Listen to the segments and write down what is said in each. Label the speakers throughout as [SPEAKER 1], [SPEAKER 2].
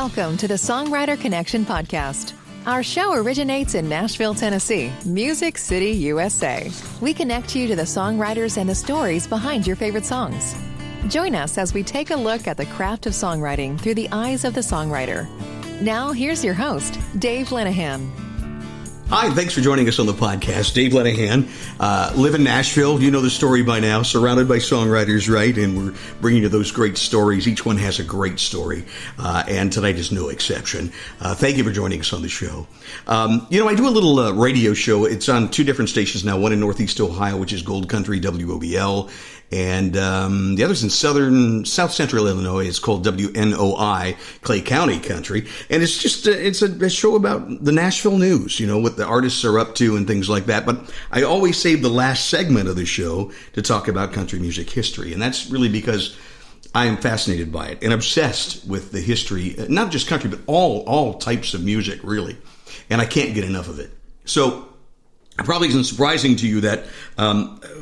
[SPEAKER 1] Welcome to the Songwriter Connection podcast. Our show originates in Nashville, Tennessee, Music City, USA. We connect you to the songwriters and the stories behind your favorite songs. Join us as we take a look at the craft of songwriting through the eyes of the songwriter. Now, here's your host, Dave Lenahan.
[SPEAKER 2] Hi, thanks for joining us on the podcast. Dave Lenahan, live in Nashville. You know the story by now, surrounded by songwriters, right? And we're bringing you those great stories. Each one has a great story, and tonight is no exception. Thank you for joining us on the show. I do a little radio show. It's on two different stations now, one in Northeast Ohio, which is Gold Country, WOBL, and the other's in South Central Illinois. It's called WNOI, Clay County Country. And it's just, it's a show about the Nashville news, what the artists are up to and things like that. But I always save the last segment of the show to talk about country music history. And that's really because I am fascinated by it and obsessed with the history, not just country, but all types of music, really. And I can't get enough of it. So it probably isn't surprising to you that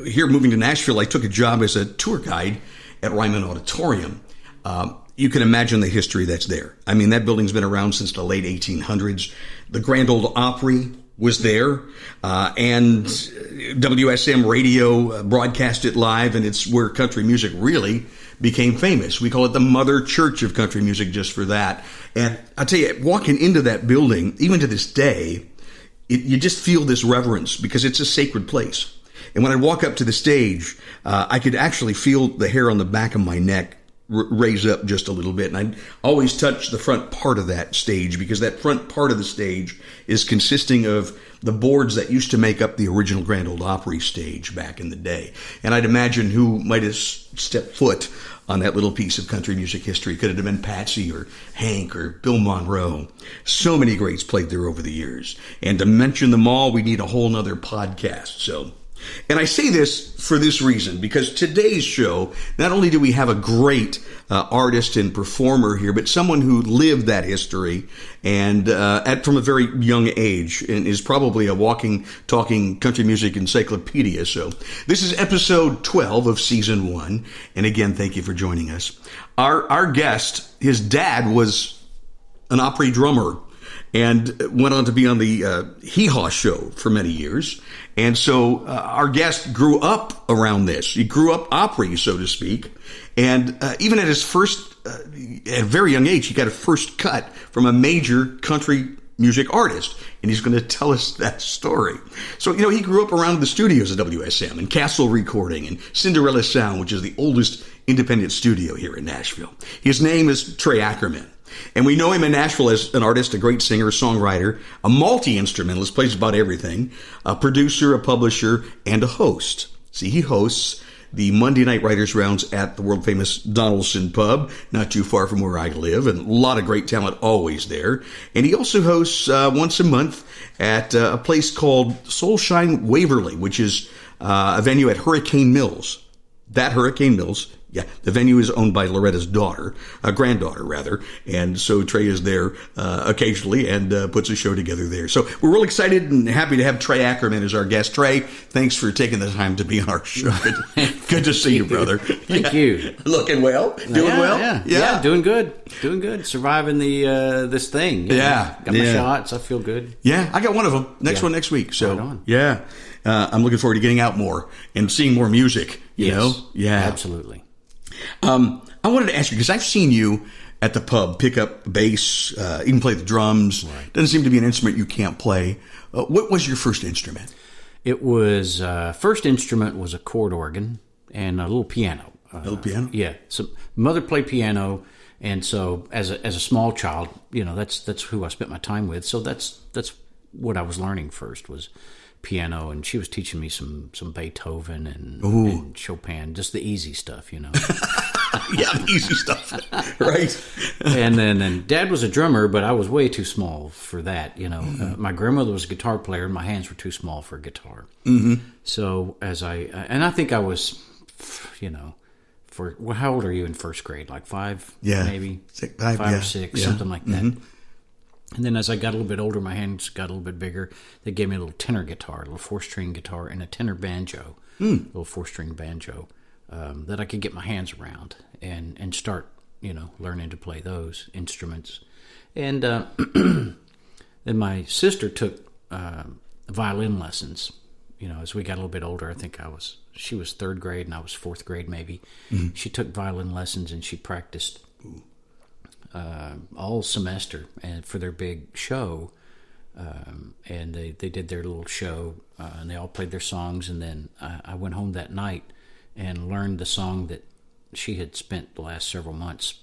[SPEAKER 2] here moving to Nashville, I took a job as a tour guide at Ryman Auditorium. You can imagine the history that's there. I mean, that building's been around since the late 1800s. The Grand Ole Opry was there, and WSM radio broadcast it live, and it's where country music really became famous. We call it the mother church of country music just for that. And I'll tell you, walking into that building, even to this day, you just feel this reverence because it's a sacred place. And when I walk up to the stage, I could actually feel the hair on the back of my neck raise up just a little bit. And I always touch the front part of that stage because that front part of the stage is consisting of the boards that used to make up the original Grand Ole Opry stage back in the day. And I'd imagine who might have stepped foot on that little piece of country music history. Could it have been Patsy or Hank or Bill Monroe? So many greats played there over the years. And to mention them all, we need a whole nother podcast. And I say this for this reason, because today's show, not only do we have a great artist and performer here, but someone who lived that history and from a very young age and is probably a walking, talking country music encyclopedia. So this is episode 12 of season 1. And again, thank you for joining us. Our guest, his dad was an Opry drummer and went on to be on the Hee Haw show for many years. And so our guest grew up around this. He grew up Opry, so to speak. And even at his at a very young age, he got a first cut from a major country music artist. And he's going to tell us that story. So, he grew up around the studios at WSM and Castle Recording and Cinderella Sound, which is the oldest independent studio here in Nashville. His name is Trey Ackerman. And we know him in Nashville as an artist, a great singer, songwriter, a multi-instrumentalist, plays about everything, a producer, a publisher, and a host. See, he hosts the Monday night writers' rounds at the world-famous Donaldson Pub, not too far from where I live, and a lot of great talent always there. And he also hosts once a month at a place called Soulshine Waverly, which is a venue at Hurricane Mills. That Hurricane Mills. Yeah, the venue is owned by Loretta's granddaughter rather, and so Trey is there occasionally and puts a show together there. So we're real excited and happy to have Trey Ackerman as our guest. Trey, thanks for taking the time to be on our show. Good to see you, brother.
[SPEAKER 3] Thank you.
[SPEAKER 2] Looking well? Doing well?
[SPEAKER 3] Yeah, doing good. Surviving this thing.
[SPEAKER 2] Yeah.
[SPEAKER 3] Got my shots. I feel good.
[SPEAKER 2] Yeah, I got one of them. Next one next week. So,
[SPEAKER 3] right on.
[SPEAKER 2] Yeah. I'm looking forward to getting out more and seeing more music, you know? Yeah.
[SPEAKER 3] Absolutely.
[SPEAKER 2] I wanted to ask you, because I've seen you at the pub pick up bass, even play the drums. Right. Doesn't seem to be an instrument you can't play. What was your first instrument?
[SPEAKER 3] It was, first instrument was a chord organ and a little piano.
[SPEAKER 2] A little piano?
[SPEAKER 3] Yeah. So mother played piano, and so as a small child, that's who I spent my time with. So that's what I was learning first was piano, and she was teaching me some Beethoven and Chopin, just the easy stuff,
[SPEAKER 2] Yeah, the easy stuff, right?
[SPEAKER 3] And then Dad was a drummer, but I was way too small for that. My grandmother was a guitar player, and my hands were too small for a guitar. Mm-hmm. So I think I was, how old are you in first grade? Like 5, maybe 5 or 6, something like that. Mm-hmm. And then as I got a little bit older, my hands got a little bit bigger. They gave me a little tenor guitar, a little 4-string guitar, and a tenor banjo, a little 4-string banjo that I could get my hands around and start learning to play those instruments. And then my sister took violin lessons. As we got a little bit older, I think she was third grade and I was fourth grade maybe. Mm-hmm. She took violin lessons and she practiced all semester and for their big show. And they did their little show and they all played their songs. And then I went home that night and learned the song that she had spent the last several months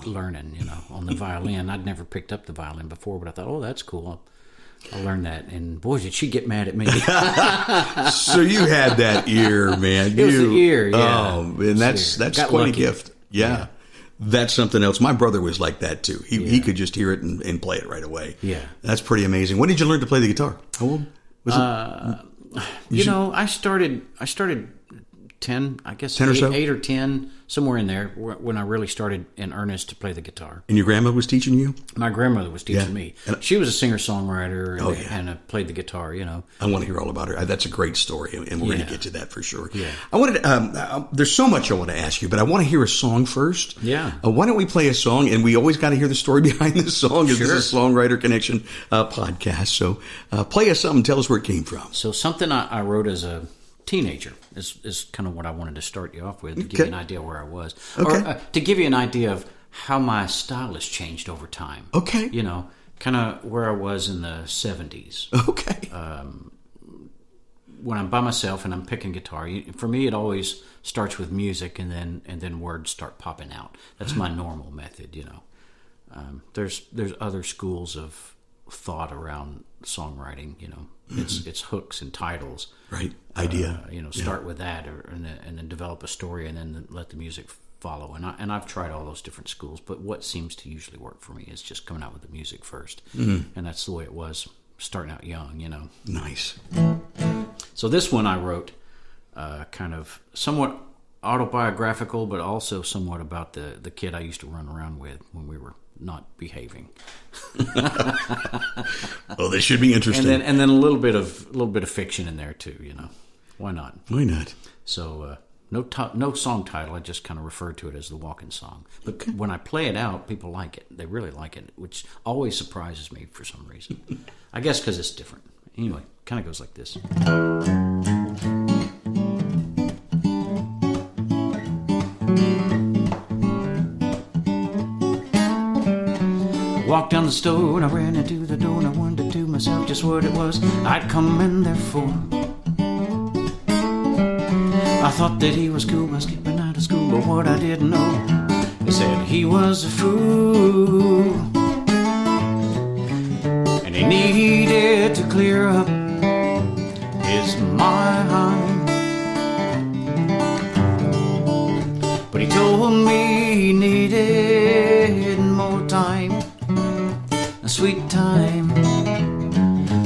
[SPEAKER 3] learning, on the violin. I'd never picked up the violin before, but I thought, that's cool. I'll learn that. And boy, did she get mad at me.
[SPEAKER 2] So you had that ear, man.
[SPEAKER 3] It was the ear, yeah.
[SPEAKER 2] Oh, and that's quite
[SPEAKER 3] lucky.
[SPEAKER 2] A gift. Yeah. That's something else. My brother was like that too. He could just hear it and play it right away.
[SPEAKER 3] Yeah.
[SPEAKER 2] That's pretty amazing. When did you learn to play the guitar? How old was it?
[SPEAKER 3] I started 10, I guess
[SPEAKER 2] 10 or so?
[SPEAKER 3] 8 or 10, somewhere in there, when I really started in earnest to play the guitar.
[SPEAKER 2] And your grandma was teaching you?
[SPEAKER 3] My grandmother was teaching me. She was a singer-songwriter and played the guitar,
[SPEAKER 2] I want to hear all about her. That's a great story, and we're going to get to that for sure.
[SPEAKER 3] Yeah.
[SPEAKER 2] I wanted there's so much I want to ask you, but I want to hear a song first.
[SPEAKER 3] Yeah.
[SPEAKER 2] Why don't we play a song, and we always got to hear the story behind the song. Sure. This is a Songwriter Connection podcast. So play us something, tell us where it came from.
[SPEAKER 3] So something I wrote as a teenager is kind of what I wanted to start you off with, to give you an idea where I was.
[SPEAKER 2] Okay.
[SPEAKER 3] Or to give you an idea of how my style has changed over time.
[SPEAKER 2] Okay.
[SPEAKER 3] Kind of where I was in the 70s.
[SPEAKER 2] Okay.
[SPEAKER 3] When I'm by myself and I'm picking guitar, for me it always starts with music and then words start popping out. That's my normal method, There's other schools of thought around songwriting, It's hooks and titles.
[SPEAKER 2] Right. Idea.
[SPEAKER 3] Start with that and then develop a story and then let the music follow. And I've tried all those different schools, but what seems to usually work for me is just coming out with the music first. Mm-hmm. And that's the way it was starting out young,
[SPEAKER 2] Nice.
[SPEAKER 3] So this one I wrote kind of somewhat autobiographical, but also somewhat about the kid I used to run around with when we were not behaving.
[SPEAKER 2] Oh, this should be interesting.
[SPEAKER 3] And then a little bit of fiction in there too. Why not?
[SPEAKER 2] Why not?
[SPEAKER 3] So no song title. I just kind of refer to it as the walking song. But when I play it out, people like it. They really like it, which always surprises me for some reason. I guess because it's different. Anyway, kind of goes like this. Walked down the store and I ran into the door and I wondered to myself just what it was I'd come in there for. I thought that he was cool by skipping out of school, but what I didn't know, he said he was a fool and he needed to clear up his mind. But he told me he needed more time, a sweet time.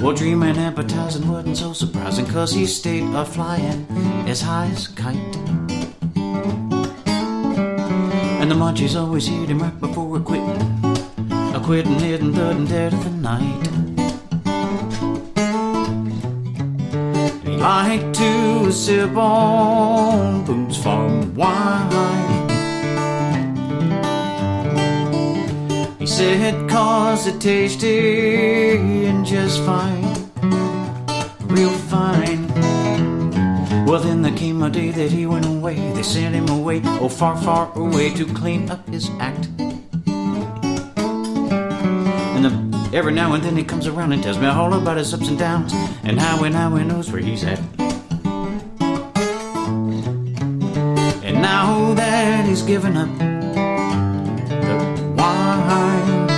[SPEAKER 3] Well, dreaming and appetizing wasn't so surprising, 'cause he stayed a-flying as high as a kite. And the munchies always hit him right before a quitting it in the dead of the night. He liked to sip on Boone's Farm wine. He said 'cause it tasted just fine, real fine. Well, then there came a day that he went away. They sent him away, oh far, far away, to clean up his act. And every now and then he comes around and tells me all about his ups and downs, and how he knows where he's at. And now that he's given up the wine,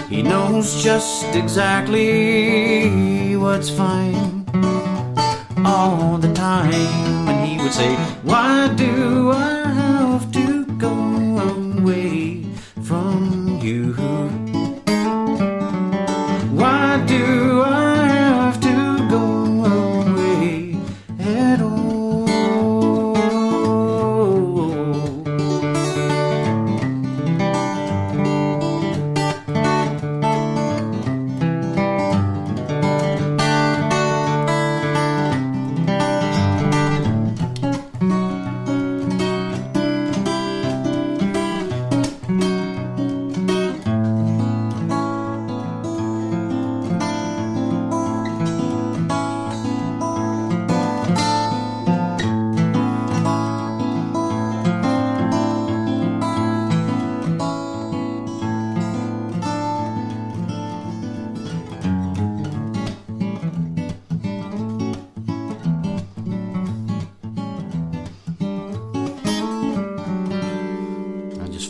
[SPEAKER 3] he knows just exactly what's fine all the time. And he would say, why do I have to go away from you? Why do I have to go away at all?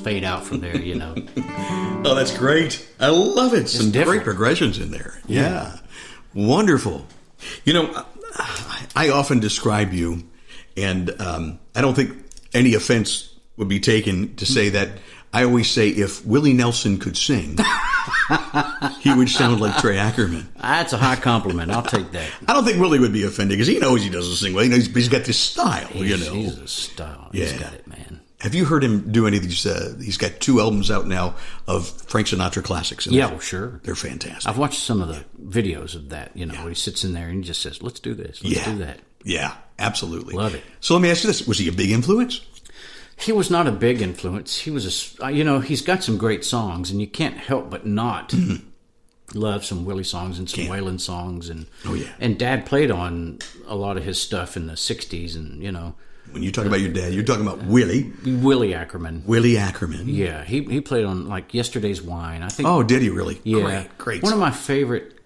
[SPEAKER 3] fade out from there, you know.
[SPEAKER 2] Oh, that's great. I love it. Some
[SPEAKER 3] different.
[SPEAKER 2] great progressions in there. Yeah. Wonderful. You know, I often describe you, and I don't think any offense would be taken to say that I always say if Willie Nelson could sing, he would sound like Trey Ackerman.
[SPEAKER 3] That's a high compliment. I'll take that.
[SPEAKER 2] I don't think Willie would be offended because he knows he doesn't sing well. He knows he's got this style, you know.
[SPEAKER 3] He's a style.
[SPEAKER 2] Yeah.
[SPEAKER 3] He's got it, man.
[SPEAKER 2] Have you heard him do any of these? He's got 2 albums out now of Frank Sinatra classics.
[SPEAKER 3] Yeah, well, sure.
[SPEAKER 2] They're fantastic.
[SPEAKER 3] I've watched some of the videos of that, you know, where he sits in there and he just says, let's do this, let's do that.
[SPEAKER 2] Yeah, absolutely.
[SPEAKER 3] Love it.
[SPEAKER 2] So let me ask you this. Was he a big influence?
[SPEAKER 3] He was not a big influence. He was you know, he's got some great songs, and you can't help but not love some Willie songs and some Waylon songs. And, and Dad played on a lot of his stuff in the 60s, and, you know.
[SPEAKER 2] When you talk about your dad, you're talking about Willie
[SPEAKER 3] Ackerman.
[SPEAKER 2] Willie Ackerman.
[SPEAKER 3] Yeah, he played on, like, Yesterday's Wine. I think.
[SPEAKER 2] Oh, did he really?
[SPEAKER 3] Yeah.
[SPEAKER 2] Great.
[SPEAKER 3] One of my favorite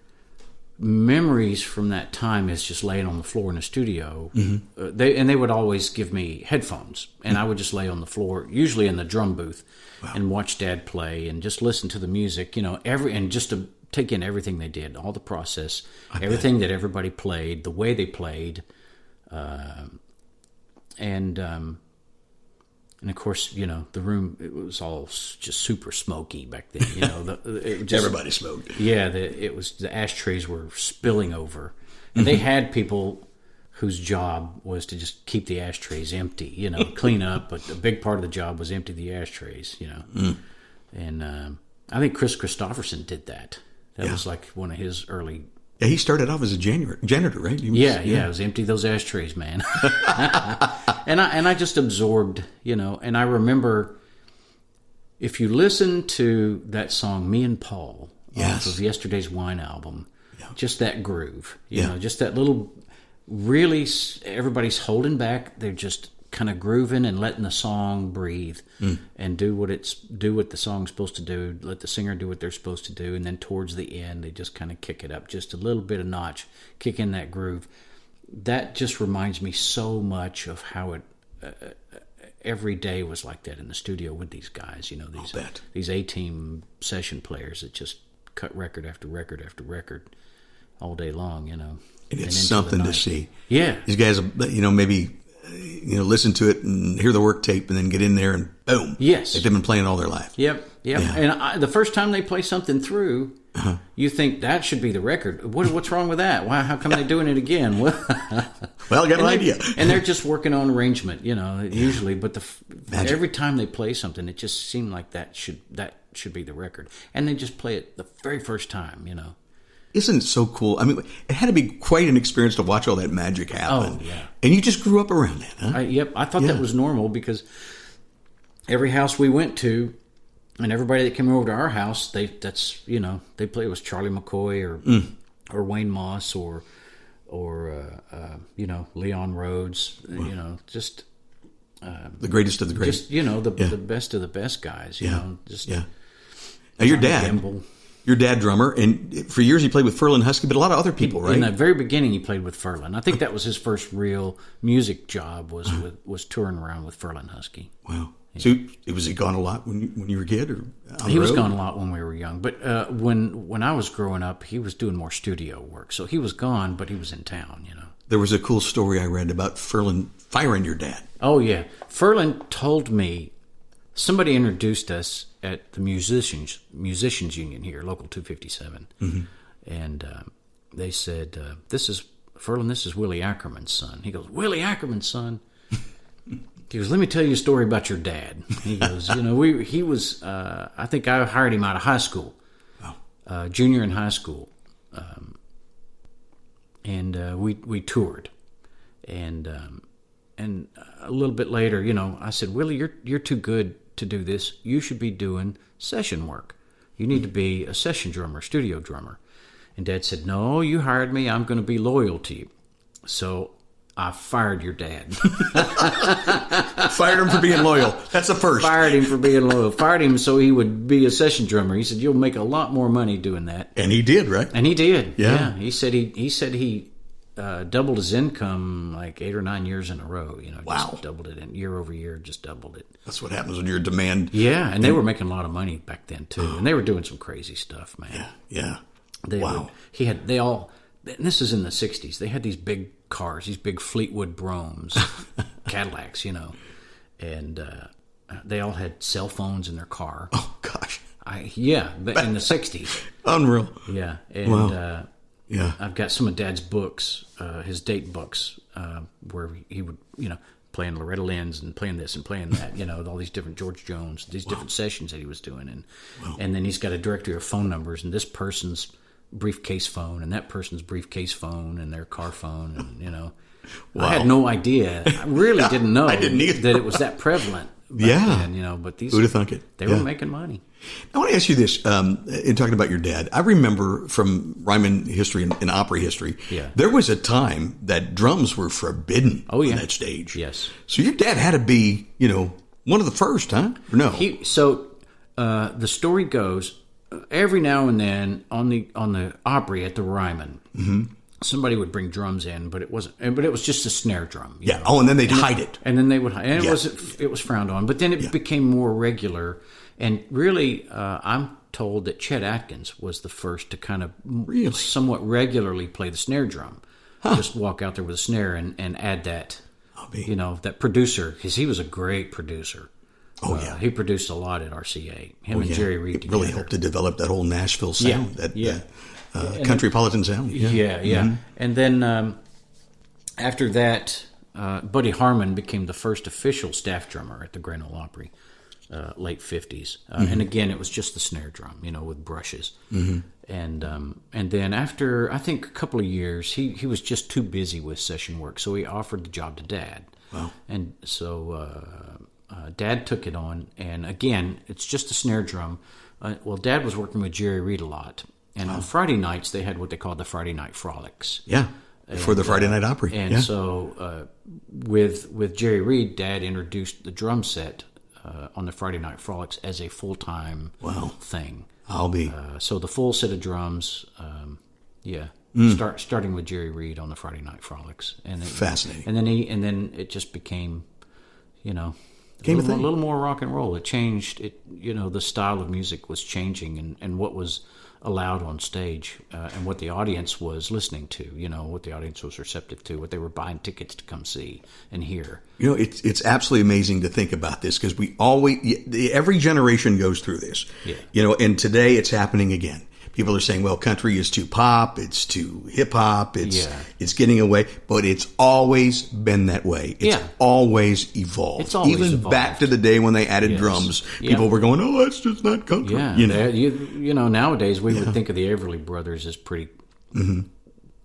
[SPEAKER 3] memories from that time is just laying on the floor in the studio. They would always give me headphones, and I would just lay on the floor, usually in the drum booth, and watch Dad play and just listen to the music, you know, and just to take in everything they did, all the process, everything that everybody played, the way they played, and of course, you know, the room, it was all just super smoky back then, you know.
[SPEAKER 2] Everybody smoked.
[SPEAKER 3] Yeah, the ashtrays were spilling over. And they had people whose job was to just keep the ashtrays empty, you know, clean up. But a big part of the job was empty the ashtrays, you know. And I think Chris Christopherson did that. That was like one of his early...
[SPEAKER 2] Yeah, he started off as a janitor, right? It
[SPEAKER 3] was empty those ashtrays, man. and I just absorbed, you know, and I remember if you listen to that song, Me and Paul, off of Yesterday's Wine album, just that groove, you know, just that little, really, everybody's holding back. They're just kind of grooving and letting the song breathe and do what the song's supposed to do, let the singer do what they're supposed to do, and then towards the end they just kind of kick it up just a little bit of notch, kick in that groove. That just reminds me so much of how it every day was like that in the studio with these guys, you know, these A-team session players that just cut record after record after record all day long, you know.
[SPEAKER 2] And it's something to see.
[SPEAKER 3] Yeah.
[SPEAKER 2] These guys, you know, maybe listen to it and hear the work tape and then get in there and boom.
[SPEAKER 3] Yes.
[SPEAKER 2] Like they've been playing all their life.
[SPEAKER 3] Yep. Yeah. And the first time they play something through, you think that should be the record. What's wrong with that? Why? How come they're doing it again? Well,
[SPEAKER 2] I got an idea.
[SPEAKER 3] And they're just working on arrangement, you know, usually. But every time they play something, it just seemed like that should be the record. And they just play it the very first time, you know.
[SPEAKER 2] Isn't it so cool? I mean, it had to be quite an experience to watch all that magic happen.
[SPEAKER 3] Oh, yeah.
[SPEAKER 2] And you just grew up around that, huh?
[SPEAKER 3] I thought that was normal because every house we went to and everybody that came over to our house, they play. It was Charlie McCoy or Wayne Moss or Leon Rhodes, you know, just
[SPEAKER 2] the greatest of the great.
[SPEAKER 3] Just, you know, the best of the best guys, you know. Just
[SPEAKER 2] Now your dad. Your dad drummer, and for years he played with Furlan Husky, but a lot of other people, right?
[SPEAKER 3] In the very beginning, he played with Furlan. I think that was his first real music job was touring around with Furlan Husky.
[SPEAKER 2] Wow. So was he gone a lot when you were a kid, or
[SPEAKER 3] he was gone a lot when we were young? But when I was growing up, he was doing more studio work. So he was gone, but he was in town. You know. There
[SPEAKER 2] was a cool story I read about Furlan firing your dad.
[SPEAKER 3] Oh yeah, Furlan told me. Somebody introduced us at the musicians union here, Local 257, and they said, "This is Furlan. This is Willie Ackerman's son." He goes, "Willie Ackerman's son." He goes, "Let me tell you a story about your dad." He goes, "You know, he was. I think I hired him out of high school, junior in high school, and we toured, and a little bit later, you know, I said, Willie, you're too good to do this. You should be doing session work. You need to be a session drummer, studio drummer." And Dad said, "No, you hired me. I'm going to be loyal to you." So I fired your dad.
[SPEAKER 2] Fired him for being loyal. That's the first.
[SPEAKER 3] Fired him for being loyal. Fired him so he would be a session drummer. He said, "You'll make a lot more money doing that."
[SPEAKER 2] And he did, right?
[SPEAKER 3] And he did.
[SPEAKER 2] Yeah.
[SPEAKER 3] He said he doubled his income like 8 or 9 years in a row.
[SPEAKER 2] Wow.
[SPEAKER 3] Just doubled it, and year over year, just doubled it.
[SPEAKER 2] That's what happens when you're demand.
[SPEAKER 3] Yeah, and they were making a lot of money back then too, and they were doing some crazy stuff, man.
[SPEAKER 2] Yeah.
[SPEAKER 3] Wow. This is in the '60s. They had these big cars, these big Fleetwood Bromes, Cadillacs, and they all had cell phones in their car.
[SPEAKER 2] Oh gosh.
[SPEAKER 3] But in the '60s.
[SPEAKER 2] Unreal.
[SPEAKER 3] Yeah, and
[SPEAKER 2] Wow.
[SPEAKER 3] I've got some of Dad's books, his date books, where he would, playing Loretta Lynn's and playing this and playing that, all these different George Jones, these different sessions that he was doing, and then he's got a directory of phone numbers and this person's briefcase phone and that person's briefcase phone and their car phone, and I had no idea. I really didn't know
[SPEAKER 2] I didn't either.
[SPEAKER 3] that it was that prevalent. Then, but these
[SPEAKER 2] who'd have thunk it?
[SPEAKER 3] They were making money.
[SPEAKER 2] I want to ask you this, in talking about your dad, I remember from Ryman history and Opry history, there was a time that drums were forbidden on that stage.
[SPEAKER 3] Yes.
[SPEAKER 2] So your dad had to be, one of the first, huh? Or no?
[SPEAKER 3] The story goes, every now and then on the Opry at the Ryman, somebody would bring drums in, but it was just a snare drum.
[SPEAKER 2] Yeah. Oh, and then they'd hide it.
[SPEAKER 3] And then they would hide it. And it was frowned on. But then it became more regular. And really, I'm told that Chet Atkins was the first to kind of somewhat regularly play the snare drum. Just walk out there with a snare and add that, that producer, because he was a great producer.
[SPEAKER 2] Oh, yeah.
[SPEAKER 3] He produced a lot at RCA. Him and Jerry Reed together.
[SPEAKER 2] Really helped to develop that whole Nashville sound, countrypolitan sound. Yeah.
[SPEAKER 3] Mm-hmm. And then after that, Buddy Harmon became the first official staff drummer at the Grand Ole Opry, late 50s. And again, it was just the snare drum, with brushes. Mm-hmm. And then after, I think, a couple of years, he was just too busy with session work, so he offered the job to Dad.
[SPEAKER 2] Wow.
[SPEAKER 3] And so Dad took it on, and again, it's just a snare drum. Dad was working with Jerry Reed a lot, and on Friday nights, they had what they called the Friday Night Frolics.
[SPEAKER 2] Yeah, for the Friday Night Opry.
[SPEAKER 3] And so with Jerry Reed, Dad introduced the drum set on the Friday Night Frolics as a full-time thing.
[SPEAKER 2] I'll be.
[SPEAKER 3] So the full set of drums, starting with Jerry Reed on the Friday Night Frolics. And
[SPEAKER 2] fascinating.
[SPEAKER 3] And then it just became, a little more rock and roll. It changed. The style of music was changing, and what was allowed on stage, and what the audience was listening to. What the audience was receptive to, what they were buying tickets to come see and hear.
[SPEAKER 2] It's absolutely amazing to think about this, because every generation goes through this. Yeah. And today it's happening again. People are saying, well, country is too pop, it's too hip hop, it's getting away, but it's always been that way. It's always evolved.
[SPEAKER 3] It's always
[SPEAKER 2] Even
[SPEAKER 3] evolved.
[SPEAKER 2] Back to the day when they added drums, people were going, oh, that's just not country.
[SPEAKER 3] Yeah. Nowadays we would think of the Everly Brothers as pretty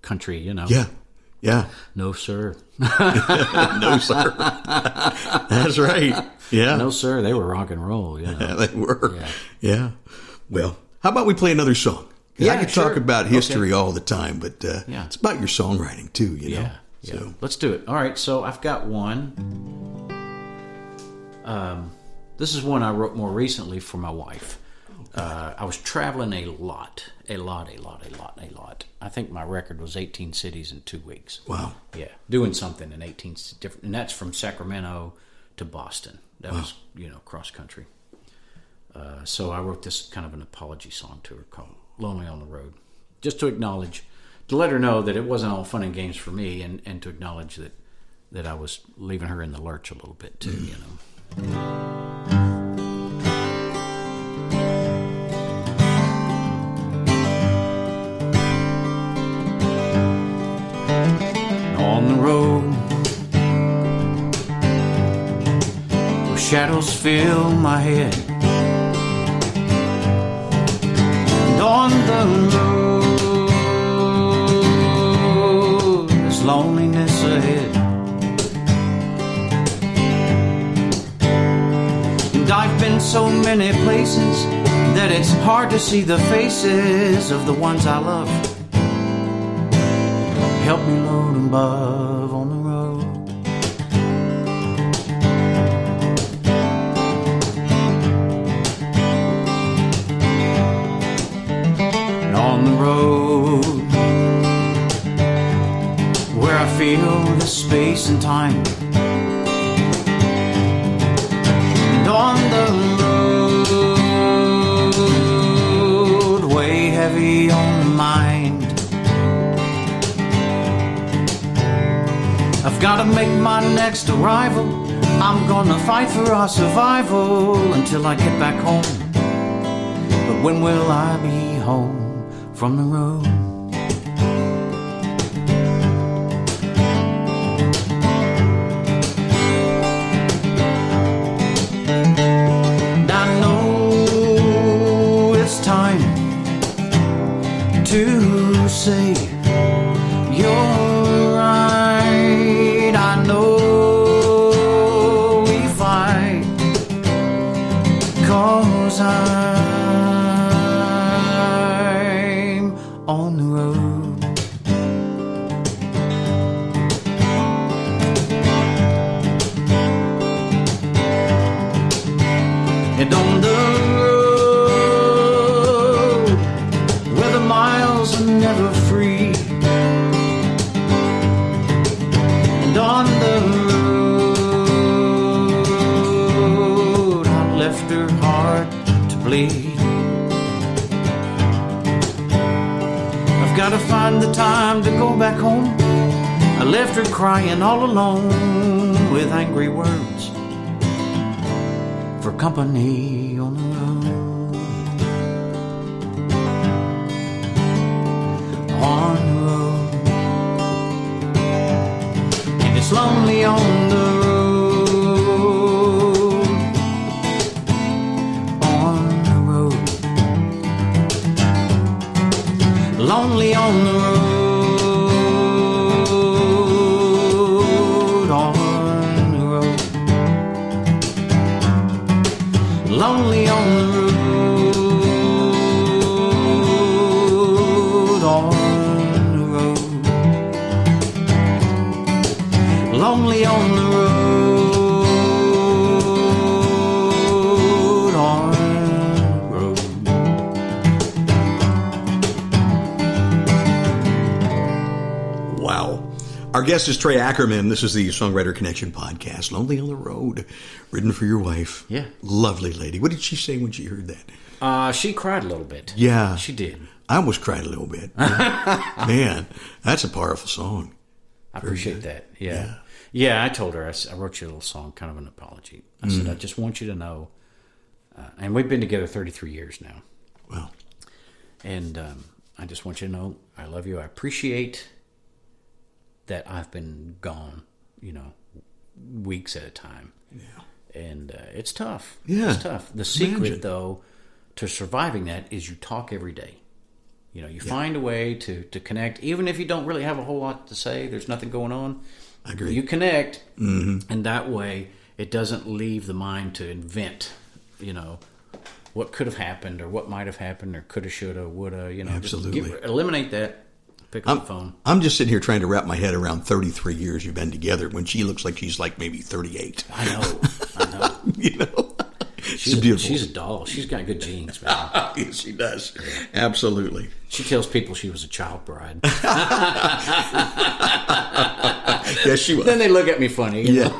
[SPEAKER 3] country,
[SPEAKER 2] Yeah.
[SPEAKER 3] No, sir.
[SPEAKER 2] No, sir. That's right. Yeah.
[SPEAKER 3] No, sir. They were rock and roll.
[SPEAKER 2] Yeah, they were. Yeah. Well, how about we play another song? Because I could talk about history all the time, but it's about your songwriting too,
[SPEAKER 3] Yeah.
[SPEAKER 2] So
[SPEAKER 3] let's do it. All right, so I've got one. This is one I wrote more recently for my wife. I was traveling a lot. I think my record was 18 cities in 2 weeks.
[SPEAKER 2] Wow.
[SPEAKER 3] Yeah, doing something in 18 different, and that's from Sacramento to Boston. That was, cross country. So I wrote this kind of an apology song to her called Lonely on the Road, just to let her know that it wasn't all fun and games for me, and to acknowledge that I was leaving her in the lurch a little bit too, On the road, where shadows fill my head, and on the road there's loneliness ahead, and I've been so many places that it's hard to see the faces of the ones I love. Help me load above on the road. And on the road, I feel the space and time. And on the road, way heavy on the mind. I've got to make my next arrival. I'm gonna fight for our survival until I get back home. But when will I be home from the road? And I know it's time to say you're right. I know we fight 'cause I'm on the road. And on the road where the miles are never free. And on the road I left her heart to bleed. I've got to find the time to go back home. I left her crying all alone with angry words for company on the road. On the road. And it's lonely on the road. On the road. Lonely on the road. On the road. Lonely on the road. On the road. Lonely on the road. On the road.
[SPEAKER 2] Wow. Our guest is Trey Ackerman. This is the Songwriter Connection podcast. Lonely on the Road, written for your wife.
[SPEAKER 3] Yeah.
[SPEAKER 2] Lovely lady. What did she say when she heard that?
[SPEAKER 3] She cried a little bit.
[SPEAKER 2] Yeah.
[SPEAKER 3] She did.
[SPEAKER 2] I almost cried a little bit. Man, that's a powerful song.
[SPEAKER 3] I appreciate that. Yeah. Yeah, I told her, I wrote you a little song, kind of an apology. I said, I just want you to know, and we've been together 33 years now.
[SPEAKER 2] Wow.
[SPEAKER 3] And I just want you to know, I love you. I appreciate that I've been gone, weeks at a time.
[SPEAKER 2] Yeah.
[SPEAKER 3] And it's tough.
[SPEAKER 2] Yeah.
[SPEAKER 3] It's tough. The secret,
[SPEAKER 2] Imagine.
[SPEAKER 3] though, to surviving that is you talk every day. You find a way to connect, even if you don't really have a whole lot to say, there's nothing going on.
[SPEAKER 2] I agree.
[SPEAKER 3] You connect, and that way it doesn't leave the mind to invent, what could have happened or what might have happened or coulda, shoulda, woulda,
[SPEAKER 2] Absolutely.
[SPEAKER 3] Just eliminate that, pick up the phone.
[SPEAKER 2] I'm just sitting here trying to wrap my head around 33 years you've been together when she looks like she's like maybe 38.
[SPEAKER 3] I know.
[SPEAKER 2] She's beautiful.
[SPEAKER 3] She's a doll. She's got good genes, man.
[SPEAKER 2] Yes, she does. Absolutely.
[SPEAKER 3] She tells people she was a child bride.
[SPEAKER 2] Yes, she was.
[SPEAKER 3] Then they look at me funny.
[SPEAKER 2] Yeah.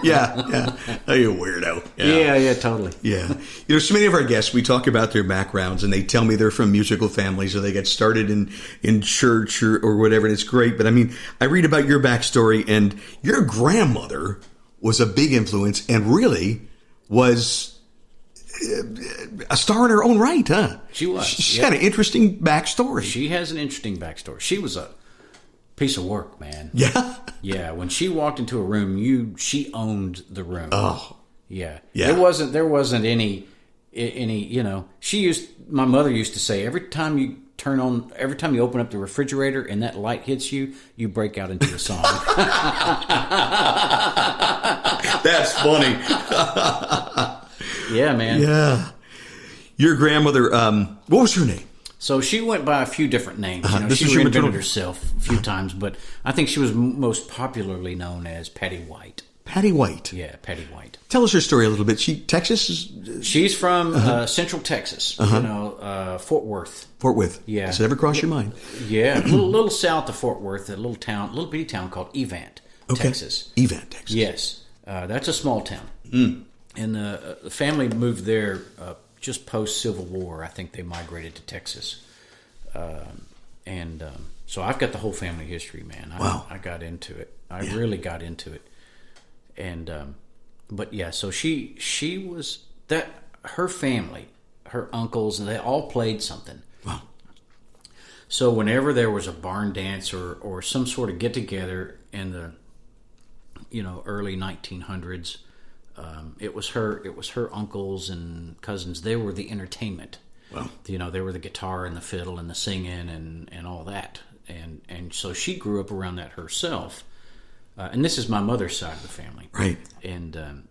[SPEAKER 2] Oh, you weirdo.
[SPEAKER 3] Yeah, totally.
[SPEAKER 2] Yeah. So many of our guests, we talk about their backgrounds and they tell me they're from musical families or they got started in church or whatever, and it's great. But I mean, I read about your backstory, and your grandmother was a big influence and really was a star in her own right, huh?
[SPEAKER 3] She was.
[SPEAKER 2] She's got an interesting backstory.
[SPEAKER 3] She has an interesting backstory. She was a piece of work, man.
[SPEAKER 2] Yeah?
[SPEAKER 3] Yeah, when she walked into a room, she owned the room.
[SPEAKER 2] Oh.
[SPEAKER 3] Yeah.
[SPEAKER 2] Yeah.
[SPEAKER 3] There wasn't any, my mother used to say, every time you open up the refrigerator and that light hits you, you break out into a song.
[SPEAKER 2] That's funny.
[SPEAKER 3] Yeah, man.
[SPEAKER 2] Yeah. Your grandmother, what was her name?
[SPEAKER 3] So she went by a few different names.
[SPEAKER 2] This is
[SPEAKER 3] She
[SPEAKER 2] your
[SPEAKER 3] reinvented
[SPEAKER 2] maternal-
[SPEAKER 3] herself a few times, but I think she was most popularly known as Patty White.
[SPEAKER 2] Patty White.
[SPEAKER 3] Yeah, Patty White.
[SPEAKER 2] Tell us her story a little bit. Texas?
[SPEAKER 3] She's from Central Texas, Fort Worth.
[SPEAKER 2] Fort Worth.
[SPEAKER 3] Yeah.
[SPEAKER 2] Does it ever cross your mind?
[SPEAKER 3] Yeah, a little south of Fort Worth, a little bitty town called Evant, Texas.
[SPEAKER 2] Evant, Texas.
[SPEAKER 3] Yes, that's a small town. And the family moved there just post Civil War. I think they migrated to Texas, so I've got the whole family history, man. I got into it. I really got into it, and but yeah. So she was that. Her family, her uncles, and they all played something.
[SPEAKER 2] Wow.
[SPEAKER 3] So whenever there was a barn dance or some sort of get together in the early 1900s. It was her uncles and cousins. They were the entertainment.
[SPEAKER 2] Wow.
[SPEAKER 3] They were the guitar and the fiddle and the singing and all that. And so she grew up around that herself. And this is my mother's side of the family.
[SPEAKER 2] Right.
[SPEAKER 3] And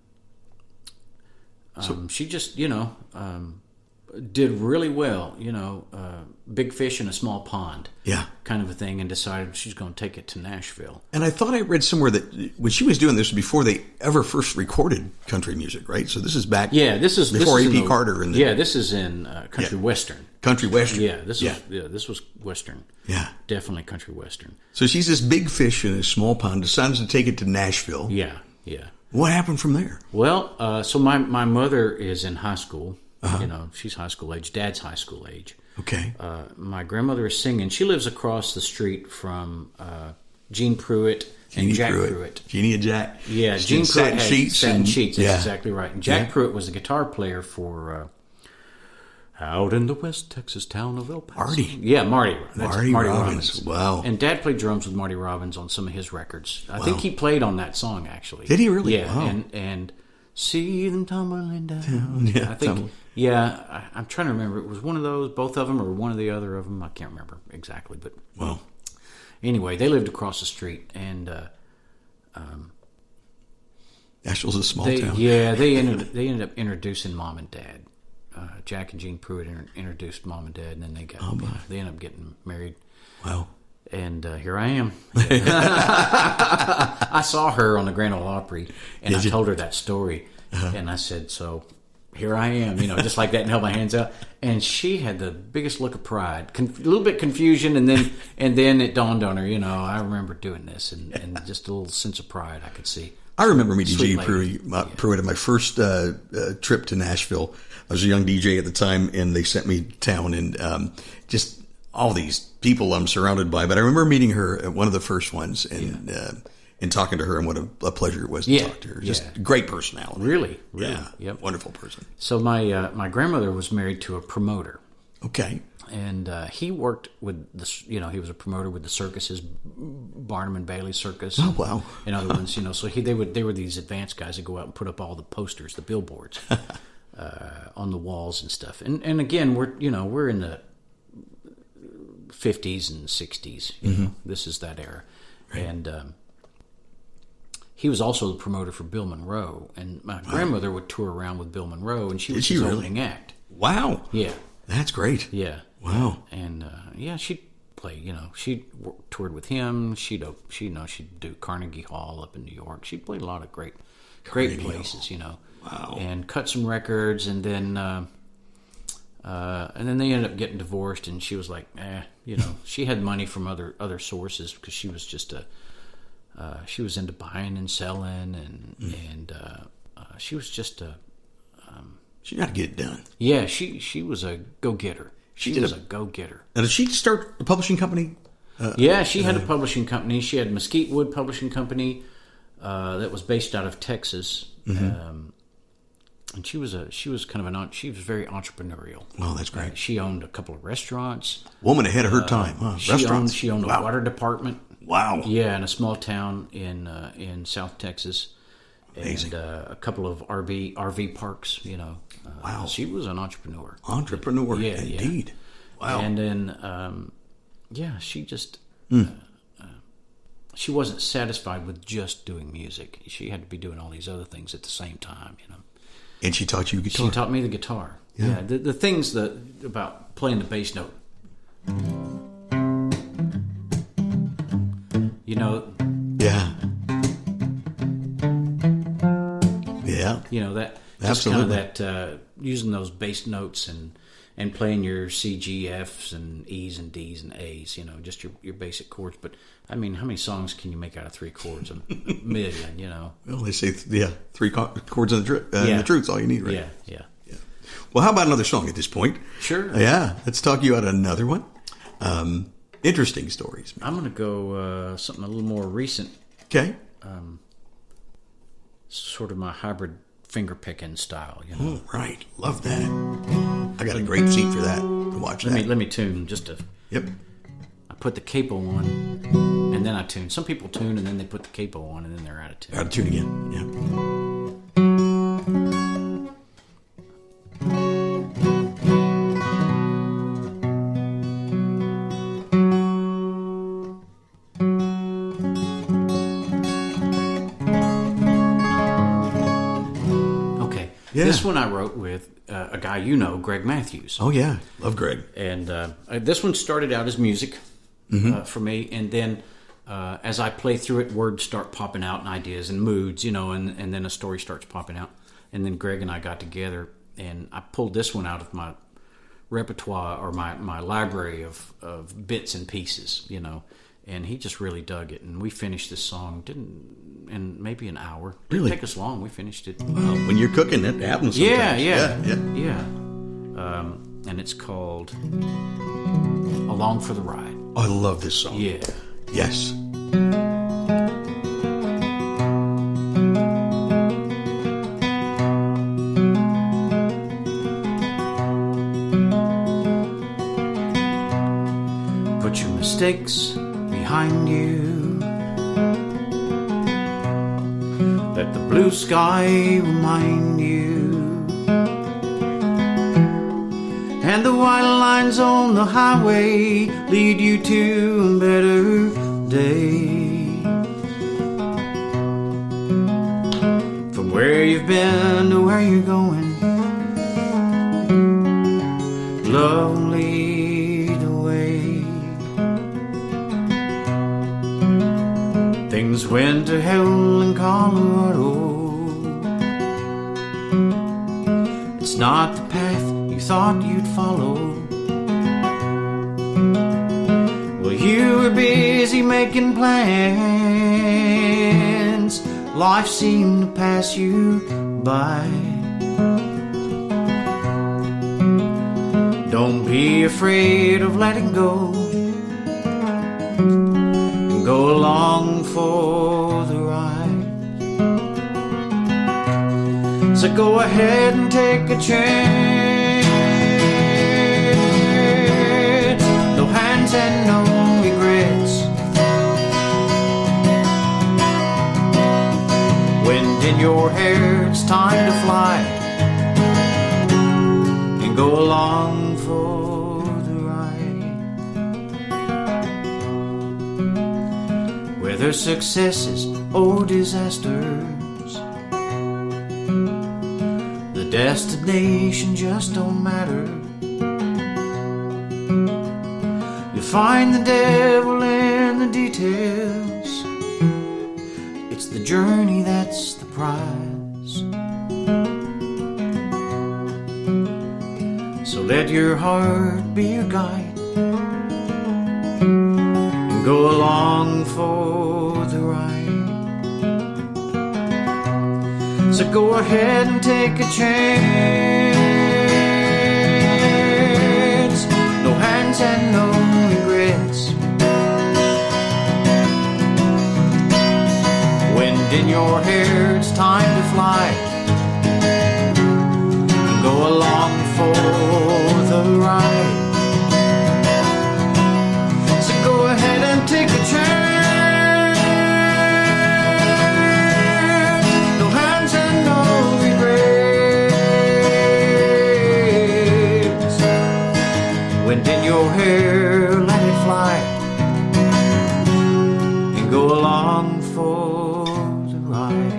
[SPEAKER 3] she just, did really well, big fish in a small pond.
[SPEAKER 2] Yeah.
[SPEAKER 3] Kind of a thing, and decided she's going to take it to Nashville.
[SPEAKER 2] And I thought I read somewhere that when she was doing this before they ever first recorded country music, right? So this is back before A.P. Carter.
[SPEAKER 3] This is in country western.
[SPEAKER 2] Country western.
[SPEAKER 3] Yeah, this was western.
[SPEAKER 2] Yeah.
[SPEAKER 3] Definitely country western.
[SPEAKER 2] So she's this big fish in a small pond, decides to take it to Nashville.
[SPEAKER 3] Yeah.
[SPEAKER 2] What happened from there?
[SPEAKER 3] Well, so my mother is in high school. She's high school age. Dad's high school age.
[SPEAKER 2] Okay.
[SPEAKER 3] My grandmother is singing. She lives across the street from Gene Pruitt and Jack Pruitt.
[SPEAKER 2] Jeannie and Jack.
[SPEAKER 3] Yeah, Gene Pruitt had Satin Sheets. That's
[SPEAKER 2] yeah.
[SPEAKER 3] exactly right. And Jack Pruitt was the guitar player for out in the West Texas town of El Paso.
[SPEAKER 2] Marty.
[SPEAKER 3] Yeah, Marty. That's
[SPEAKER 2] Marty
[SPEAKER 3] Marty
[SPEAKER 2] Robbins. Wow.
[SPEAKER 3] And Dad played drums with Marty Robbins on some of his records. I think he played on that song, actually.
[SPEAKER 2] Did he really?
[SPEAKER 3] Yeah.
[SPEAKER 2] Wow.
[SPEAKER 3] And see them tumbling down.
[SPEAKER 2] Yeah,
[SPEAKER 3] I think. Yeah, I'm trying to remember. It was one of those, both of them, or one of the other of them. I can't remember exactly, but anyway, they lived across the street, and
[SPEAKER 2] Nashville's a small town.
[SPEAKER 3] Yeah, they ended up introducing Mom and Dad. Jack and Gene Pruitt introduced Mom and Dad, and then they ended up getting married.
[SPEAKER 2] Wow.
[SPEAKER 3] And here I am. I saw her on the Grand Ole Opry, and I told her that story, and I said, so here I am, just like that, and held my hands out. And she had the biggest look of pride, a little bit confusion, and then it dawned on her, I remember doing this, and just a little sense of pride I could see.
[SPEAKER 2] I remember meeting Gene Pruitt at my first trip to Nashville. I was a young DJ at the time, and they sent me to town, and just all these people I'm surrounded by. But I remember meeting her at one of the first ones, and talking to her, and what a pleasure it was to talk to her. Just great personality.
[SPEAKER 3] Really?
[SPEAKER 2] Yeah.
[SPEAKER 3] Yep.
[SPEAKER 2] Wonderful person.
[SPEAKER 3] So my grandmother was married to a promoter.
[SPEAKER 2] Okay.
[SPEAKER 3] And he worked with he was a promoter with the circuses, Barnum and Bailey Circus.
[SPEAKER 2] Oh, wow.
[SPEAKER 3] And other ones, so they were these advanced guys that go out and put up all the posters, the billboards, on the walls and stuff. And again, we're in the 50s and 60s. This is that era. Right. And he was also the promoter for Bill Monroe. And my grandmother would tour around with Bill Monroe, and she was his opening act.
[SPEAKER 2] Wow.
[SPEAKER 3] Yeah.
[SPEAKER 2] That's great.
[SPEAKER 3] Yeah.
[SPEAKER 2] Wow.
[SPEAKER 3] And she'd play. She toured with him. She'd do Carnegie Hall up in New York. She played a lot of great places.
[SPEAKER 2] Wow.
[SPEAKER 3] And cut some records, and then they ended up getting divorced. And she was like, she had money from other sources because she was just she was into buying and selling, and she was just a.
[SPEAKER 2] She got to get it done.
[SPEAKER 3] Yeah, she was a go-getter. She was a go-getter.
[SPEAKER 2] Now, did she start a publishing company?
[SPEAKER 3] She had a publishing company. She had Mesquite Wood Publishing Company that was based out of Texas. And she was very entrepreneurial.
[SPEAKER 2] Oh, that's great.
[SPEAKER 3] She owned a couple of restaurants.
[SPEAKER 2] Woman ahead of her time, huh? Restaurants.
[SPEAKER 3] She owned a water department.
[SPEAKER 2] Wow.
[SPEAKER 3] Yeah, in a small town in South Texas.
[SPEAKER 2] Amazing.
[SPEAKER 3] And a couple of RV parks,
[SPEAKER 2] Wow.
[SPEAKER 3] She was an entrepreneur.
[SPEAKER 2] Indeed.
[SPEAKER 3] Yeah. Wow. And then, she just, she wasn't satisfied with just doing music. She had to be doing all these other things at the same time,
[SPEAKER 2] And she taught you guitar?
[SPEAKER 3] She taught me the guitar. Yeah. The things about playing the bass note.
[SPEAKER 2] Yeah.
[SPEAKER 3] You know, that just
[SPEAKER 2] Absolutely.
[SPEAKER 3] kind of that using those bass notes and playing your C, G, Fs and E's and D's and A's, you know, just your basic chords. But I mean, how many songs can you make out of 3 chords? A million, you know.
[SPEAKER 2] Well, they say, 3 chords in the truth's all you need, right?
[SPEAKER 3] Yeah.
[SPEAKER 2] Well, how about another song at this point?
[SPEAKER 3] Sure.
[SPEAKER 2] Yeah, let's talk you out another one. Interesting stories.
[SPEAKER 3] I'm going to go something a little more recent.
[SPEAKER 2] Okay.
[SPEAKER 3] Sort of my hybrid finger picking style, you know.
[SPEAKER 2] Oh, right. Love that. I got a great seat for that to watch that.
[SPEAKER 3] Let me tune just a...
[SPEAKER 2] Yep.
[SPEAKER 3] I put the capo on, and then I tune. Some people tune, and then they put the capo on, and then they're out of tune.
[SPEAKER 2] Out of tune again. Yeah. Yeah.
[SPEAKER 3] This one I wrote with a guy you know, Greg Matthews.
[SPEAKER 2] Oh, yeah. Love Greg.
[SPEAKER 3] And this one started out as music for me. And then as I play through it, words start popping out and ideas and moods, you know, and then a story starts popping out. And then Greg and I got together, and I pulled this one out of my repertoire or my library of bits and pieces, you know. And he just really dug it. And we finished this song, in maybe an hour. Didn't take us long. We finished it.
[SPEAKER 2] Well, when you're cooking, it happens sometimes.
[SPEAKER 3] Yeah. And it's called Along for the Ride.
[SPEAKER 2] Oh, I love this song.
[SPEAKER 3] Yeah.
[SPEAKER 2] Yes.
[SPEAKER 3] Put your mistakes behind you. Let the blue sky remind you, and the white lines on the highway lead you to a better day. From where you've been to where you're going, love will lead the way. Things went to hell in Colorado. It's not the path you thought you'd follow. Well, you were busy making plans. Life seemed to pass you by. Don't be afraid of letting go, and go along for the ride. So go ahead and take a chance. No hands and no regrets. Wind in your hair, it's time to fly, and go along for the ride. Whether successes or disasters, the destination just don't matter. You find the devil in the details. It's the journey that's the prize. So let your heart be your guide, and go along for the ride. So go ahead and take a chance. No hands and no regrets. Wind in your hair, it's time to fly, and go along for the ride. So go ahead and take a chance. No hands and no regrets. Wind in your hair, let it fly, and go along for the ride.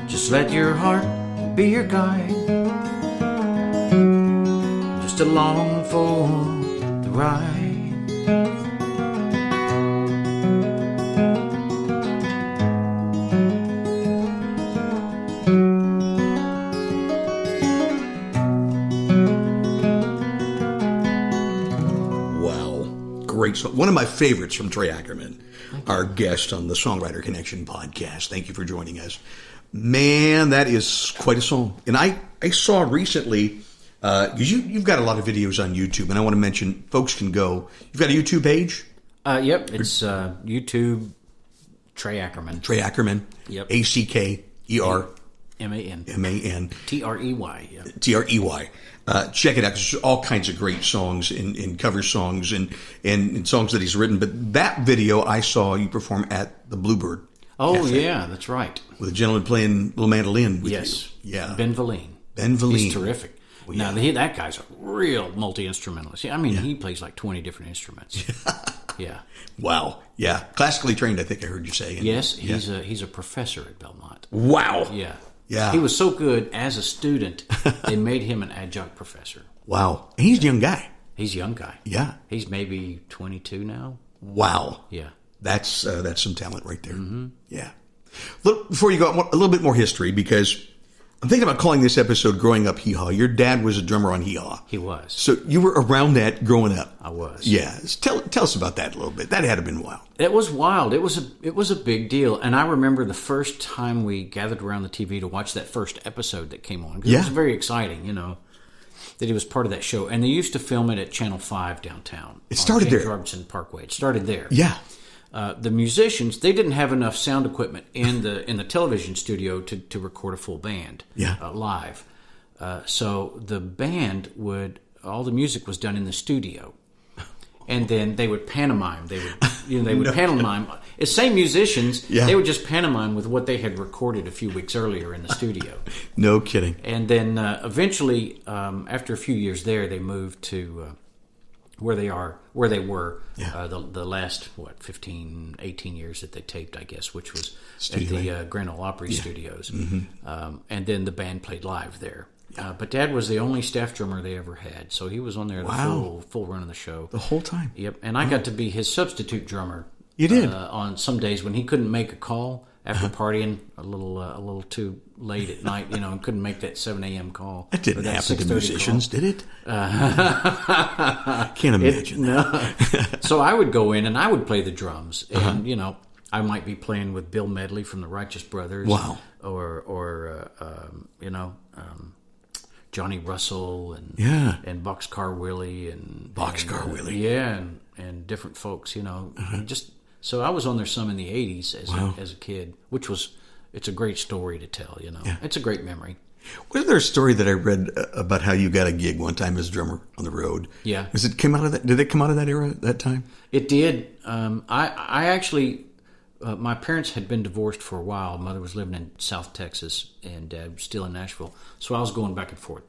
[SPEAKER 3] Just let your heart be your guide, just along for the ride.
[SPEAKER 2] one of my favorites from Trey Ackerman, our guest on the Songwriter Connection podcast. Thank you for joining us. Man, that is quite a song. And I saw recently, because you've got a lot of videos on YouTube, and I want to mention, folks can go. You've got a YouTube page?
[SPEAKER 3] Yep, it's YouTube, Trey Ackerman.
[SPEAKER 2] Trey Ackerman.
[SPEAKER 3] Yep.
[SPEAKER 2] ACKER.
[SPEAKER 3] MAN.
[SPEAKER 2] MAN.
[SPEAKER 3] TREY. Yeah.
[SPEAKER 2] TREY. Check it out. There's all kinds of great songs and cover songs and songs that he's written. But that video I saw you perform at the Bluebird.
[SPEAKER 3] Oh,
[SPEAKER 2] Cafe,
[SPEAKER 3] yeah, that's right.
[SPEAKER 2] with a gentleman playing little mandolin with
[SPEAKER 3] Yes.
[SPEAKER 2] you. Yeah.
[SPEAKER 3] Ben Verleen.
[SPEAKER 2] Ben Verleen.
[SPEAKER 3] He's terrific.
[SPEAKER 2] Well,
[SPEAKER 3] Now,
[SPEAKER 2] yeah.
[SPEAKER 3] that guy's a real multi-instrumentalist. I mean, he plays like 20 different instruments. Yeah.
[SPEAKER 2] Wow. Yeah. Classically trained, I think I heard you say. And,
[SPEAKER 3] Yes, he's a professor at Belmont.
[SPEAKER 2] Wow.
[SPEAKER 3] Yeah.
[SPEAKER 2] Yeah.
[SPEAKER 3] He was so good as a student, they made him an adjunct professor.
[SPEAKER 2] Wow. And he's a young guy.
[SPEAKER 3] He's a young guy.
[SPEAKER 2] Yeah.
[SPEAKER 3] He's maybe 22 now.
[SPEAKER 2] Wow.
[SPEAKER 3] Yeah.
[SPEAKER 2] That's some talent right there. Mm-hmm. Yeah. Before you go, a little bit more history, because I'm thinking about calling this episode Growing Up Hee Haw. Your dad was a drummer on Hee Haw.
[SPEAKER 3] He was.
[SPEAKER 2] So you were around that growing up.
[SPEAKER 3] I was.
[SPEAKER 2] Yeah. Tell us about that a little bit. That had to have been wild.
[SPEAKER 3] It was wild. It was a big deal. And I remember the first time we gathered around the TV to watch that first episode that came on. 'Cause it was very exciting, that he was part of that show. And they used to film it at Channel 5 downtown.
[SPEAKER 2] It started
[SPEAKER 3] James
[SPEAKER 2] there.
[SPEAKER 3] Robertson Parkway. It started there.
[SPEAKER 2] Yeah.
[SPEAKER 3] The musicians, they didn't have enough sound equipment in the television studio to record a full band live. So the band all the music was done in the studio. And then they would pantomime. They would pantomime. It's same musicians.
[SPEAKER 2] Yeah.
[SPEAKER 3] They would just pantomime with what they had recorded a few weeks earlier in the studio.
[SPEAKER 2] No kidding.
[SPEAKER 3] And then eventually, after a few years there, they moved to where they were the last 15, 18 years that they taped, I guess, which was at the Grand Ole Opry studios. Mm-hmm. And then the band played live there. But Dad was the only staff drummer they ever had, so he was on there the full run of the show
[SPEAKER 2] The whole time.
[SPEAKER 3] Yep, and I got to be his substitute drummer.
[SPEAKER 2] You did
[SPEAKER 3] on some days when he couldn't make a call after partying a little too late at night, and couldn't make that 7 a.m. call.
[SPEAKER 2] That didn't happen to musicians, did it? Can't imagine.
[SPEAKER 3] No. So I would go in and I would play the drums, and I might be playing with Bill Medley from the Righteous Brothers.
[SPEAKER 2] Wow.
[SPEAKER 3] Or Johnny Russell and Boxcar Willie and
[SPEAKER 2] Willie.
[SPEAKER 3] Yeah, and different folks, just so I was on there some in the 80s as a kid, which it's a great story to tell, It's a great memory.
[SPEAKER 2] Was there a story that I read about how you got a gig one time as a drummer on the road?
[SPEAKER 3] Yeah.
[SPEAKER 2] Did it come out of that era that time?
[SPEAKER 3] It did. I actually, my parents had been divorced for a while. Mother was living in South Texas and Dad was still in Nashville. So I was going back and forth.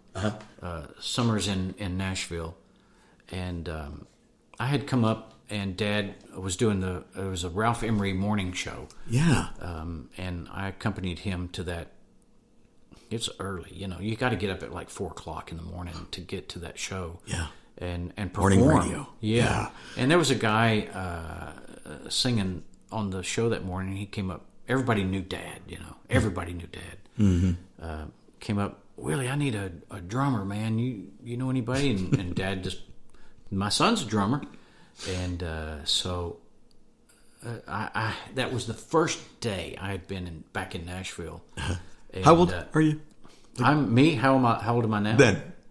[SPEAKER 3] Summers in Nashville. And I had come up and Dad was doing it was a Ralph Emery morning show.
[SPEAKER 2] Yeah.
[SPEAKER 3] And I accompanied him to that. It's early, you got to get up at like 4:00 in the morning to get to that show. Yeah. And perform.
[SPEAKER 2] Morning radio.
[SPEAKER 3] Yeah. And there was a guy singing on the show that morning. He came up. Everybody knew Dad, Everybody knew Dad. Mm-hmm. Came up, Willie, I need a drummer, man. You know anybody? And Dad just, my son's a drummer. And so I that was the first day I had been back in Nashville. And,
[SPEAKER 2] how old are you?
[SPEAKER 3] I'm me. How old am I now?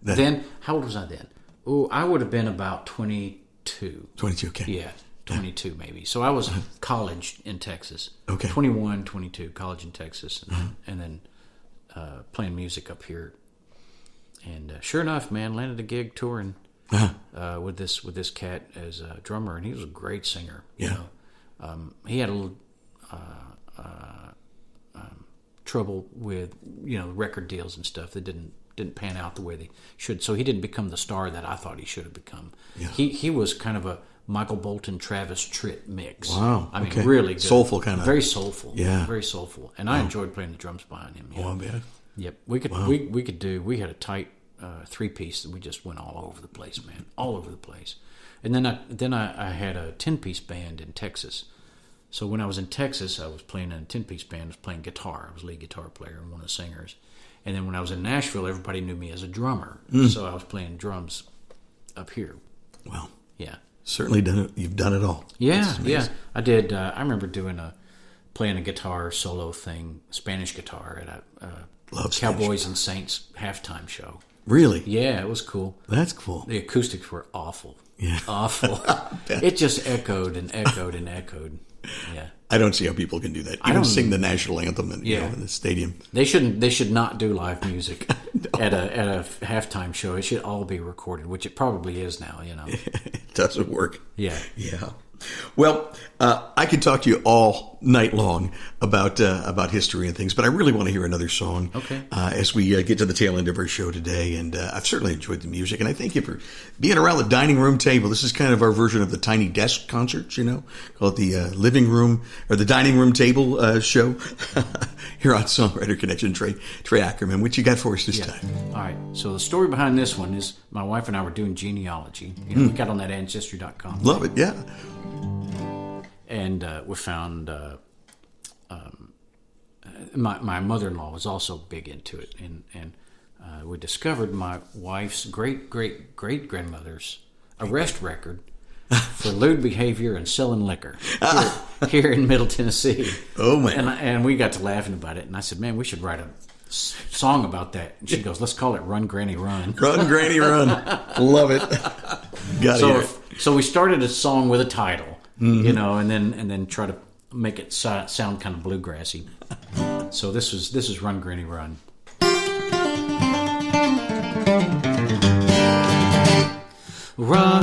[SPEAKER 2] Then.
[SPEAKER 3] How old was I then? Oh, I would have been about 22.
[SPEAKER 2] 22, okay.
[SPEAKER 3] Yeah, 22 maybe. So I was college in Texas.
[SPEAKER 2] Okay.
[SPEAKER 3] 21, 22, college in Texas. And then playing music up here. And sure enough, man, landed a gig touring with this cat as a drummer. And he was a great singer.
[SPEAKER 2] Yeah.
[SPEAKER 3] He had a little trouble with record deals and stuff that didn't pan out the way they should. So he didn't become the star that I thought he should have become. Yeah. He was kind of a Michael Bolton, Travis Tritt mix.
[SPEAKER 2] Wow.
[SPEAKER 3] I mean, really good.
[SPEAKER 2] Soulful kind of.
[SPEAKER 3] Very soulful.
[SPEAKER 2] Yeah.
[SPEAKER 3] Very soulful. And I enjoyed playing the drums behind him.
[SPEAKER 2] Oh, I bet.
[SPEAKER 3] Yep. We had a tight 3-piece that we just went all over the place, man. All over the place. And then I had a 10-piece band in Texas. So when I was in Texas, I was playing in a 10-piece band. I was playing guitar. I was lead guitar player and one of the singers. And then when I was in Nashville, everybody knew me as a drummer. So I was playing drums up here.
[SPEAKER 2] Wow.
[SPEAKER 3] Yeah.
[SPEAKER 2] Certainly done it. You've done it all.
[SPEAKER 3] Yeah. I did. I remember playing a guitar solo thing, Spanish guitar at a
[SPEAKER 2] Love
[SPEAKER 3] Cowboys and Saints halftime show.
[SPEAKER 2] Really?
[SPEAKER 3] Yeah, it was cool.
[SPEAKER 2] That's cool.
[SPEAKER 3] The acoustics were awful.
[SPEAKER 2] Yeah.
[SPEAKER 3] Awful. It just echoed and echoed and echoed. Yeah.
[SPEAKER 2] I don't see how people can do that. Even sing the national anthem in the stadium.
[SPEAKER 3] They should not do live music at a halftime show. It should all be recorded, which it probably is now,
[SPEAKER 2] It doesn't work.
[SPEAKER 3] Yeah.
[SPEAKER 2] Yeah. Well, I could talk to you all night long about history and things, but I really want to hear another song as we get to the tail end of our show today. And I've certainly enjoyed the music, and I thank you for being around the dining room table. This is kind of our version of the tiny desk concerts, call it the living room or the dining room table show here on Songwriter Connection. Trey Ackerman, what you got for us this time?
[SPEAKER 3] All right. So the story behind this one is my wife and I were doing genealogy. We got on that ancestry.com.
[SPEAKER 2] Love it, yeah.
[SPEAKER 3] And we found my mother-in-law was also big into it, and we discovered my wife's great-great-great-grandmother's arrest record for lewd behavior and selling liquor here in Middle Tennessee.
[SPEAKER 2] Oh, man.
[SPEAKER 3] And we got to laughing about it, and I said, man, we should write a song about that. And she goes, let's call it Run Granny Run.
[SPEAKER 2] Run Granny Run. Love it. Got it.
[SPEAKER 3] So we started a song with a title. And then try to make it sound kind of bluegrassy. So this is Run Granny Run. Run,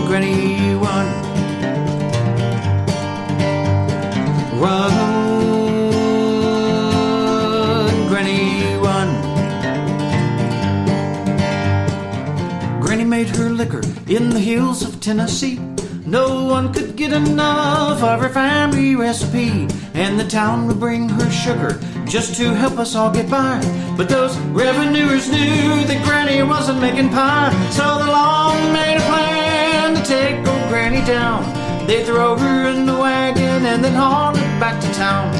[SPEAKER 3] Granny, run. Run, Granny, run. Granny made her liquor in the hills of Tennessee. No one could get enough of her family recipe, and the town would bring her sugar just to help us all get by. But those revenuers knew that Granny wasn't making pie, so the law made a plan to take old Granny down. They throw her in the wagon and then haul it back to town.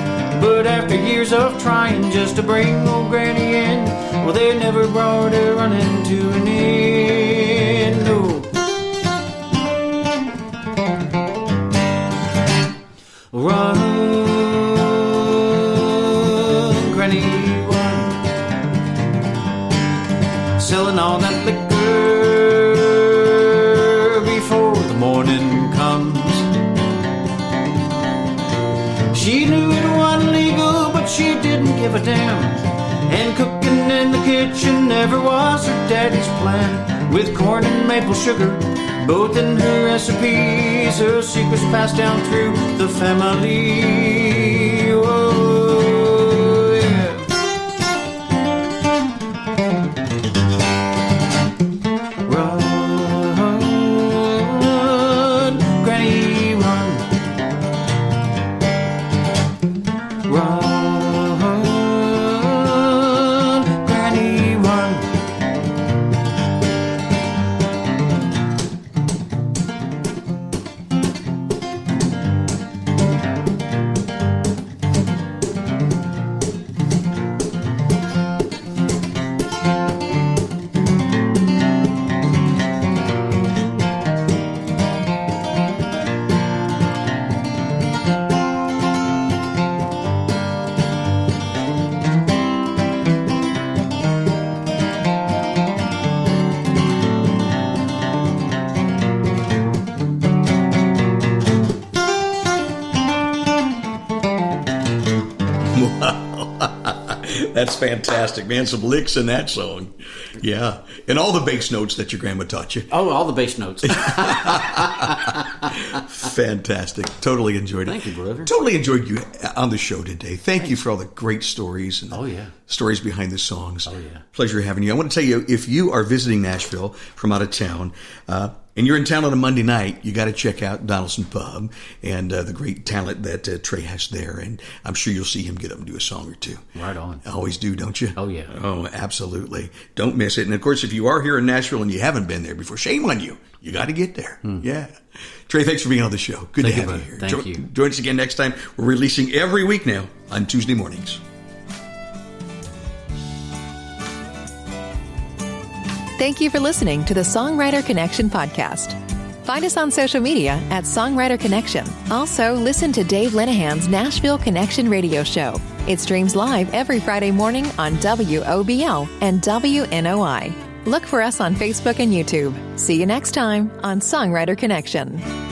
[SPEAKER 3] But after years of trying just to bring old Granny in, well, they never brought her running to an end. No. Run, Granny, run. Selling all that liquor before the morning comes. She knew it wasn't legal, but she didn't give a damn. And cooking in the kitchen never was her daddy's plan. With corn and maple sugar both in her recipes, her secrets passed down through the family. Oh, yeah. Run, Granny, run. Run, Granny, run.
[SPEAKER 2] That's fantastic, man. Some licks in that song. Yeah. And all the bass notes that your grandma taught you.
[SPEAKER 3] Oh, all the bass notes.
[SPEAKER 2] Fantastic. Totally enjoyed it.
[SPEAKER 3] Thank you, brother.
[SPEAKER 2] Totally enjoyed you on the show today. Thank you for all the great stories and stories behind the songs.
[SPEAKER 3] Oh, yeah.
[SPEAKER 2] Pleasure having you. I want to tell you, if you are visiting Nashville from out of town, and you're in town on a Monday night, you got to check out Donaldson Pub and the great talent that Trey has there. And I'm sure you'll see him get up and do a song or two.
[SPEAKER 3] Right on.
[SPEAKER 2] Always do, don't you?
[SPEAKER 3] Oh, yeah.
[SPEAKER 2] Oh, absolutely. Don't miss it. And, of course, if you are here in Nashville and you haven't been there before, shame on you. You got to get there. Yeah. Trey, thanks for being on the show. Good to have you here.
[SPEAKER 3] Thank you.
[SPEAKER 2] Join us again next time. We're releasing every week now on Tuesday mornings.
[SPEAKER 1] Thank you for listening to the Songwriter Connection podcast. Find us on social media at Songwriter Connection. Also, listen to Dave Linehan's Nashville Connection radio show. It streams live every Friday morning on WOBL and WNOI. Look for us on Facebook and YouTube. See you next time on Songwriter Connection.